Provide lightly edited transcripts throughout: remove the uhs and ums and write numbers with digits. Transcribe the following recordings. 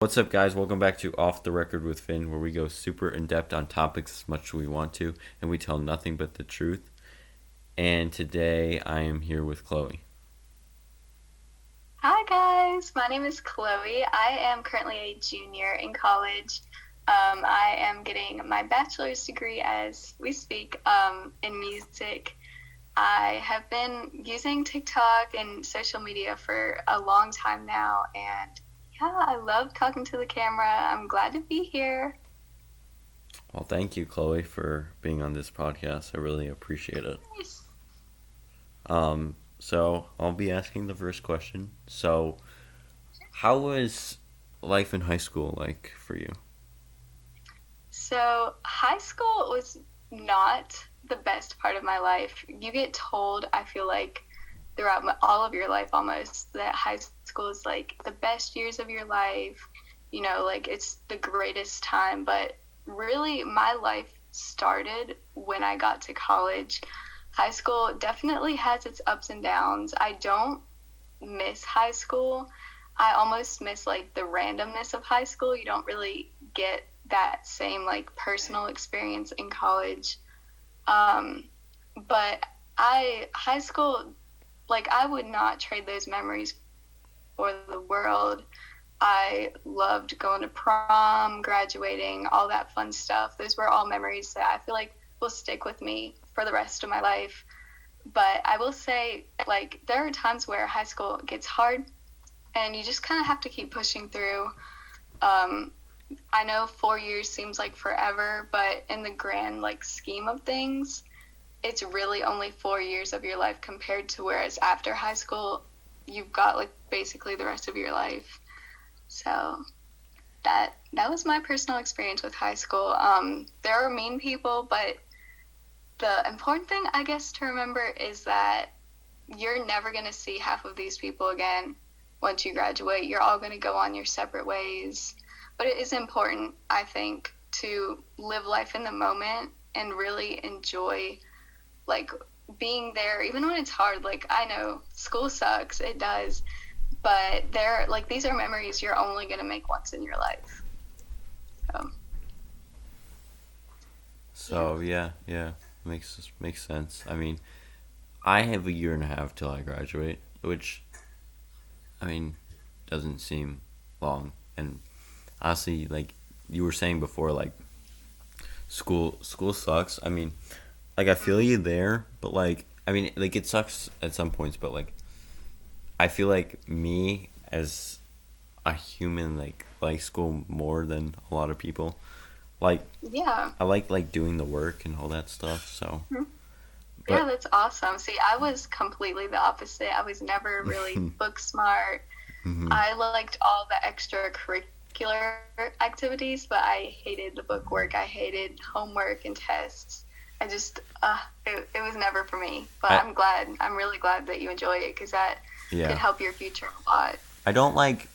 What's up, guys? Welcome back to Off the Record with Finn, where we go super in depth on topics as much as we want to, and we tell nothing but the truth. And today I am here with Chloe. Hi guys, my name is Chloe. I am currently a junior in college. I am getting my bachelor's degree as we speak in music. I have been using TikTok and social media for a long time now, and yeah, I love talking to the camera. I'm glad to be here. Well, thank you, Chloe, for being on this podcast. I really appreciate it. Nice. So I'll be asking the first question. So, how was life in high school like for you? So, high school was not the best part of my life. You get told, I feel like, throughout all of your life almost, that high school is like the best years of your life, like it's the greatest time. But really, my life started when I got to college. High school definitely has its ups and downs. I don't miss high school. I almost miss like the randomness of high school. You don't really get that same like personal experience in college. Um, but high school, like I would not trade those memories for the world. I loved going to prom, graduating, all that fun stuff. Those were all memories that I feel like will stick with me for the rest of my life. But I will say, like, there are times where high school gets hard and you just kind of have to keep pushing through. Um, I know 4 years seems like forever, but in the grand, like, scheme of things, it's really only 4 years of your life compared to whereas after high school, you've got, like, basically the rest of your life. So that was my personal experience with high school. There are mean people, but the important thing, I guess, to remember is that you're never going to see half of these people again once you graduate. You're all going to go on your separate ways. But it is important, I think, to live life in the moment and really enjoy, like, being there, even when it's hard. Like, I know school sucks, it does. But like, these are memories you're only going to make once in your life. So, yeah. So yeah, makes sense. I mean, I have a year and a half till I graduate, which I mean doesn't seem long. And honestly, like you were saying before, like school sucks. I mean, like I feel you there, but like I mean, like it sucks at some points, but like I feel like me as a human like school more than a lot of people. Like Yeah. I like doing the work and all that stuff. So, Yeah, but that's awesome. See, I was completely the opposite. I was never really book smart. mhm. I liked all the extracurricular activities, but I hated the book work. I hated homework and tests. It was never for me. But I I'm really glad that you enjoy it because that could yeah, help your future a lot. I don't like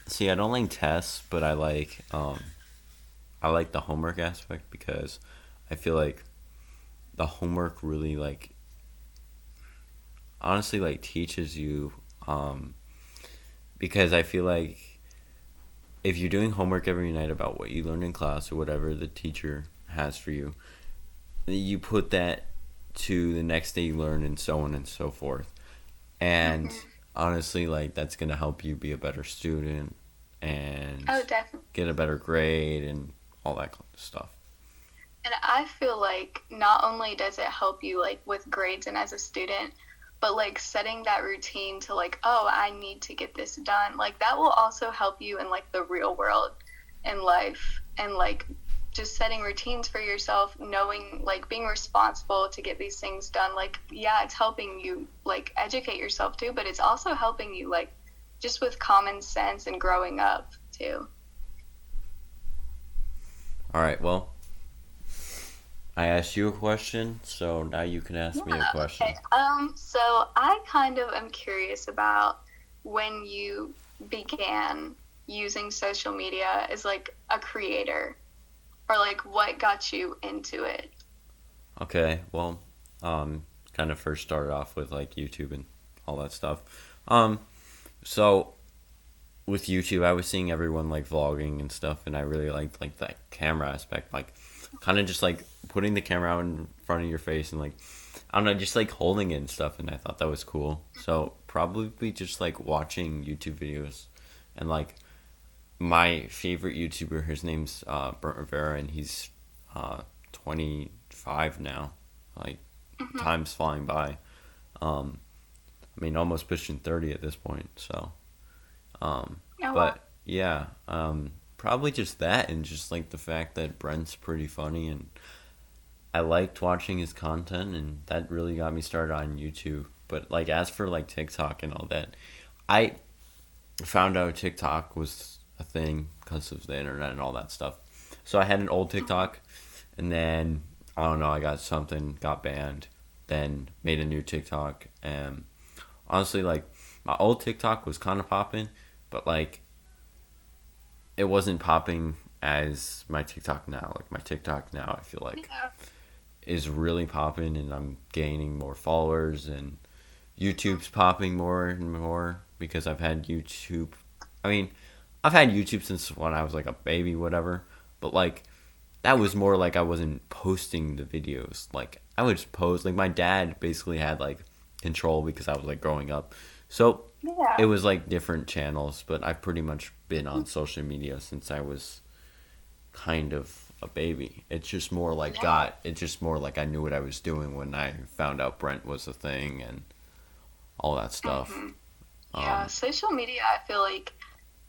see I don't like tests, but I like the homework aspect because I feel like the homework really like honestly like teaches you um because I feel like if you're doing homework every night about what you learned in class or whatever the teacher has for you put that to the next day you learn and so on and so forth. And Hmm. honestly, like that's gonna help you be a better student Oh, and definitely. get a better grade and all that kind of stuff. And I feel like not only does it help you like with grades and as a student, but like setting that routine to like, oh, I need to get this done. Like that will also help you in like the real world in life and like just setting routines for yourself, knowing like being responsible to get these things done. Like, yeah, it's helping you like educate yourself too, but it's also helping you like just with common sense and growing up too. All right, well, I asked you a question, so now you can Yeah, ask me a okay. question. So I kind of am curious about when you began using social media as like a creator or like what got you into it. Okay, well, kind of first started off with like YouTube and all that stuff. Um, so with YouTube, I was seeing everyone like vlogging and stuff, and I really liked like that camera aspect, like kind of just like putting the camera out in front of your face and like I don't know, just like holding it and stuff, and I thought that was cool. So probably just like watching YouTube videos, and like my favorite YouTuber, his name's Brent Rivera, and he's 25 now. Like Hmm. time's flying by. Um, I mean, almost pushing 30 at this point. So, Oh, wow. but yeah, probably just that, and just like the fact that Brent's pretty funny, and I liked watching his content, and that really got me started on YouTube. But like as for like TikTok and all that, I found out TikTok was a thing because of the internet and all that stuff. So I had an old TikTok, and then I don't know, I got something, got banned, then made a new TikTok, and honestly, like my old TikTok was kind of popping, but like it wasn't popping as my TikTok now. Like my TikTok now, I feel like Yeah. is really popping, and I'm gaining more followers, and YouTube's popping more and more because I've had YouTube. I mean, I've had YouTube since when I was like a baby, whatever. But like that was more like I wasn't posting the videos. Like I would just post. Like my dad basically had like control because I was like growing up. So Yeah. it was like different channels, but I've pretty much been on social media since I was kind of a baby. It's just more like I knew what I was doing when I found out Brent was a thing and all that stuff. Hmm. Yeah. Um, Social media, I feel like,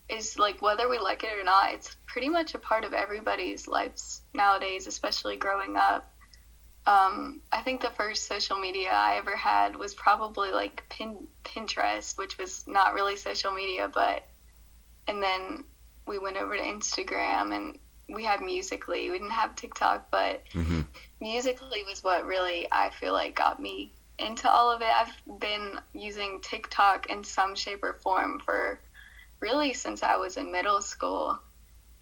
is like whether we like it or not, it's pretty much a part of everybody's lives nowadays, especially growing up. I think the first social media I ever had was probably like Pinterest, which was not really social media, but and then we went over to Instagram and we had Musically. We didn't have TikTok, but hmm Musically was what really I feel like got me into all of it. I've been using TikTok in some shape or form for really since I was in middle school.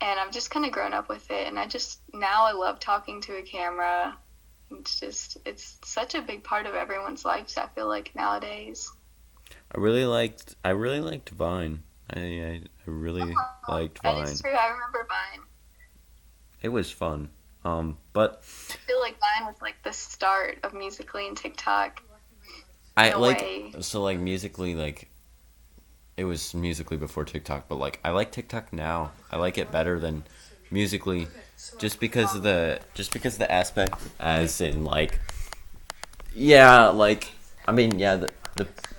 And I've just kind of grown up with it. And now I love talking to a camera. It's such a big part of everyone's lives, I feel like nowadays. I really liked Vine. I really liked That is Vine. true. I remember Vine. It was fun. But I feel like Vine was like the start of Musically and TikTok in I a like way. so like musically like it was musically before TikTok, but like I like TikTok now. I like it better than musically just because of the aspect as in like yeah, like I mean, yeah,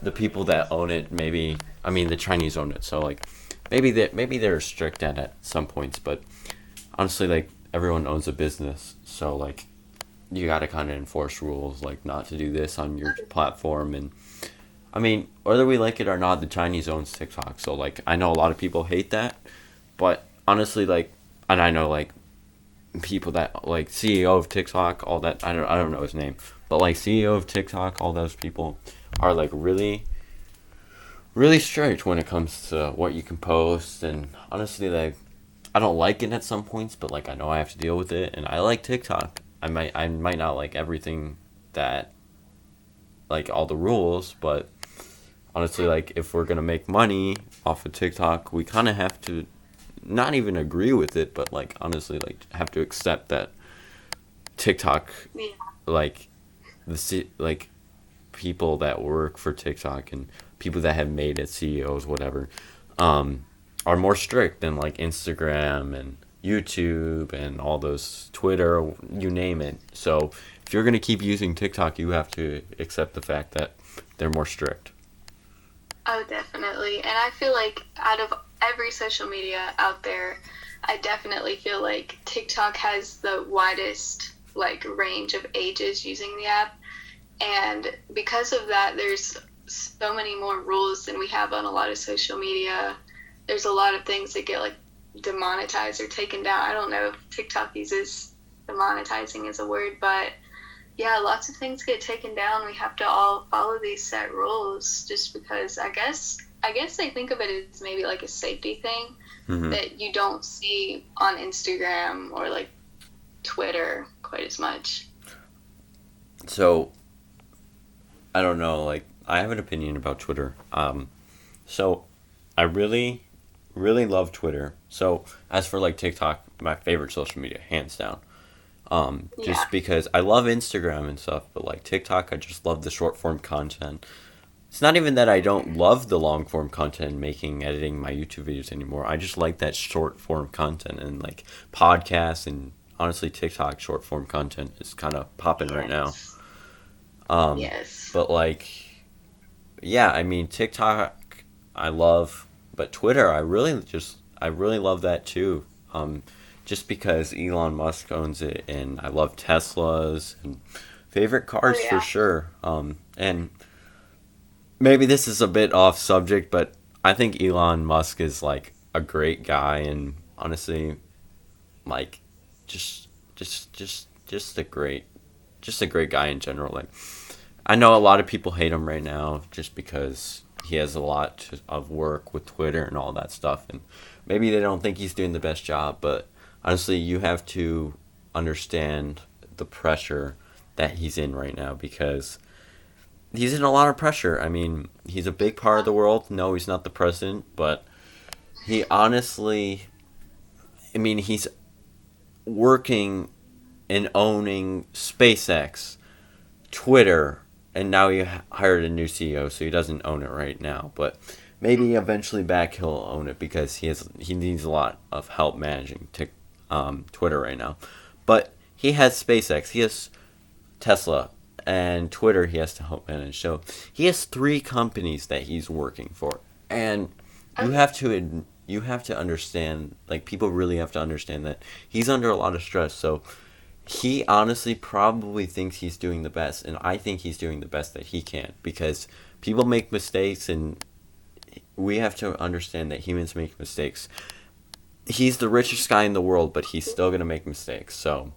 the people that own it, maybe I mean the Chinese own it, so like maybe they're strict at some points, but honestly, like everyone owns a business, so like you got to kind of enforce rules, like not to do this on your platform, and I mean whether we like it or not, the Chinese owns TikTok, so like I know a lot of people hate that, but honestly, like, and I know like people that like CEO of TikTok, all that I don't know his name, but like CEO of TikTok, all those people are like really strict when it comes to what you can post, and honestly, like I don't like it at some points, but like I know I have to deal with it, and I like TikTok. I might not like everything that like all the rules, but honestly, like if we're gonna make money off of TikTok, we kind of have to not even agree with it, but like honestly, like have to accept that TikTok, Yeah. like like people that work for TikTok and people that have made it, CEOs, whatever, um, are more strict than like Instagram and YouTube and all those Twitter, you name it. So if you're gonna keep using TikTok, you have to accept the fact that they're more strict. Oh, definitely. And I feel like out of every social media out there, I definitely feel like TikTok has the widest like range of ages using the app. And because of that, there's so many more rules than we have on a lot of social media. There's a lot of things that get like demonetized or taken down. I don't know if TikTok uses demonetizing as a word, but yeah, lots of things get taken down. We have to all follow these set rules just because I guess they think of it as maybe like a safety thing hmm that you don't see on Instagram or like Twitter quite as much. So I don't know. Like I have an opinion about Twitter. So I really really love Twitter. So as for like TikTok, my favorite social media, hands down. Yeah. Just because I love Instagram and stuff, but like TikTok, I just love the short form content. It's not even that I don't love the long form content, making, editing my YouTube videos anymore. I just like that short form content and like podcasts and honestly TikTok short form content is kind of popping right now. Yes. Um, Yes. but like, yeah, I mean TikTok, I love, but Twitter, I really love that too. Just because Elon Musk owns it, and I love Teslas and favorite Oh cars for yeah. sure. And maybe this is a bit off subject, but I think Elon Musk is like a great guy, and honestly, like, just, just a great guy in general. Like, I know a lot of people hate him right now just because he has a lot of work with Twitter and all that stuff, and maybe they don't think he's doing the best job. But honestly, you have to understand the pressure that he's in right now because he's in a lot of pressure. I mean, he's a big part of the world. No, he's not the president, but he honestly, I mean, he's working and owning SpaceX, Twitter, and now he hired a new CEO, so he doesn't own it right now. But maybe eventually back he'll own it because he needs a lot of help managing Twitter right now. But he has SpaceX, he has Tesla, and Twitter. He has to help manage. So he has three companies that he's working for, and Oh, you have to understand. Like people really have to understand that he's under a lot of stress. So he honestly probably thinks he's doing the best, and I think he's doing the best that he can because people make mistakes, and we have to understand that humans make mistakes. He's the richest guy in the world, but he's still gonna make mistakes. So,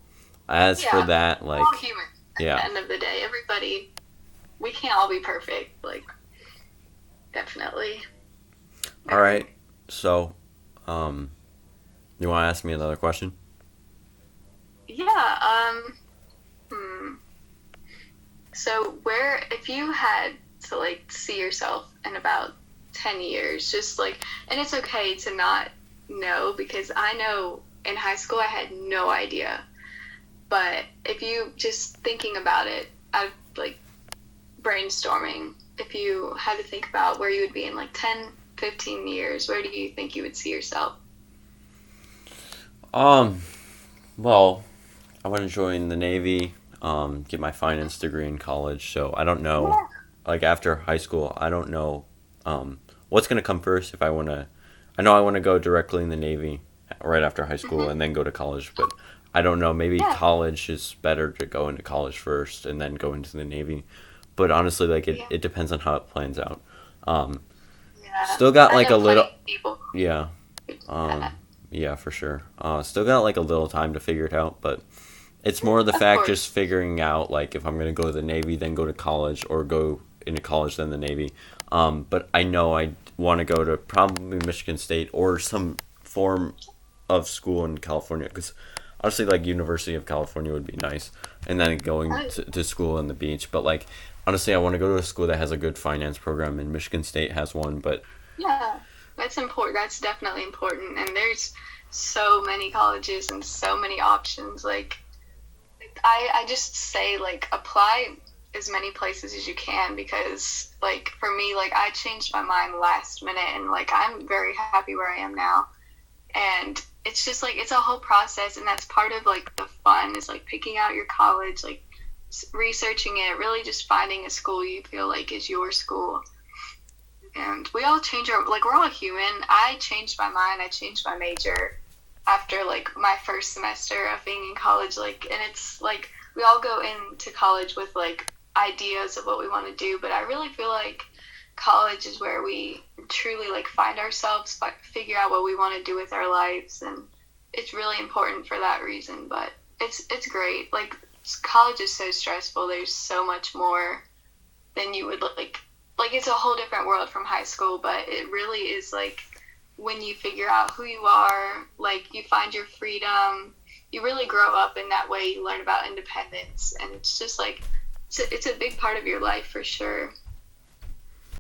as for yeah. that, We're all like, human at the yeah. end of the day. Everybody, we can't all be perfect. Like, definitely. All right. So, um, you want to ask me another question? Yeah. Hmm. So, where, if you had to like see yourself in about 10 years, just like, and it's okay to not know because I know in high school I had no idea. But if you just thinking about it, out of like brainstorming, if you had to think about where you would be in like 10, 15 years, where do you think you would see yourself? Um, well, I want to join the Navy, get my finance degree in college. So I don't know, Yeah. like after high school, I don't know, what's gonna come first. If I wanna, I know I want to go directly in the Navy right after high school Hmm. and then go to college, but I don't know. Maybe Yeah. college is better to go into college first and then go into the Navy. But honestly, like Yeah. it depends on how it plans out. Um, Yeah. still got I like know a plenty little, of people yeah. who do that. Um, yeah, for sure. Still got like a little time to figure it out, but it's more the Of fact just course. figuring out like if I'm gonna go to the Navy, then go to college, or go into college then the Navy. But I know I want to go to probably Michigan State or some form of school in California because honestly, like University of California would be nice, and then going I, to school on the beach. But like honestly, I want to go to a school that has a good finance program, and Michigan State has one. But yeah. That's important. That's definitely important. And there's so many colleges and so many options. Like, I just say like apply as many places as you can because like for me like I changed my mind last minute and like I'm very happy where I am now and it's just like it's a whole process and that's part of like the fun is like picking out your college like researching it really just finding a school you feel like is your school and we all change our like we're all human. I changed my mind. I changed my major after like my first semester of being in college like and it's like we all go into college with like ideas of what we want to do but I really feel like college is where we truly like find ourselves figure out what we want to do with our lives and it's really important for that reason but it's great like college is so stressful there's so much more than you would like it's a whole different world from high school but it really is like when you figure out who you are, like you find your freedom, you really grow up in that way. You learn about independence, and it's just like it's a big part of your life for sure.